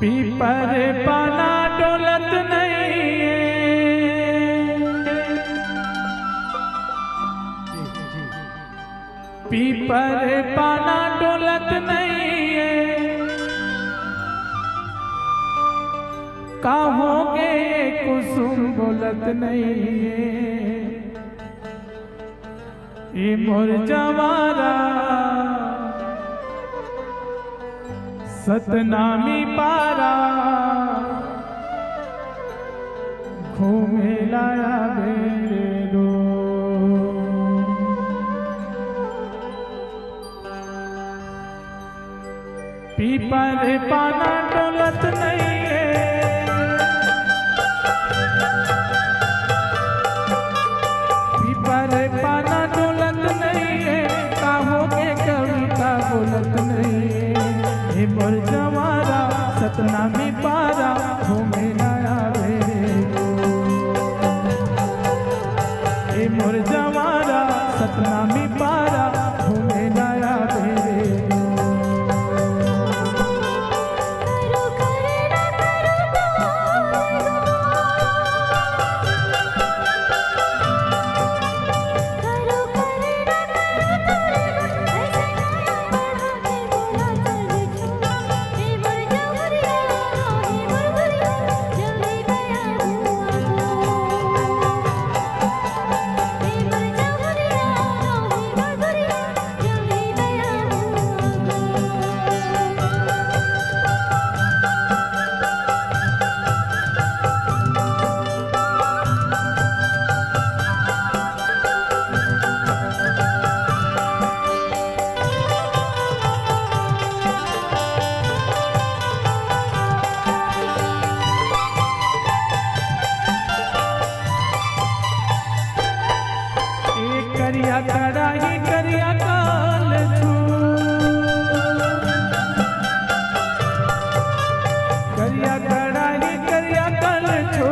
पीपर पाना डोलत नहीं पीपर पाना डोलत नहीं कहोगे कुसुम बोलत नहीं ये मोर जवारा सतनामी पारा घूमे लाया मेरे रो पीपर पाना डोलत नहीं पीपर पाना डोलत नहीं कहोगे कविता बोलत नहीं मोर जवारा सतनामी पारा घूमे लाया मेरे ए मोर जवारा सतनामी पारा घूमे लाया मेरे करिया कड़ाही करिया काल छू करिया कड़ाही करिया काल छू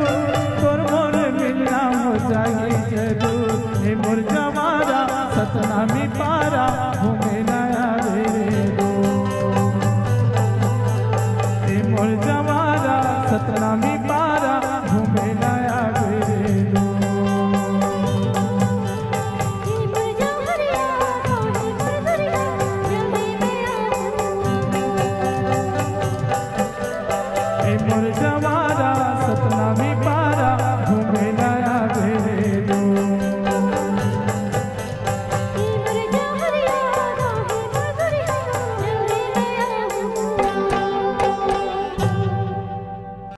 तोर मोर मिलना हो जाए जरूर हे मोर जवारा सतनामी पारा घूमे लाया रे दो हे मोर जवारा सतनामी पारा घूमे लाया रे दो मोर जवारा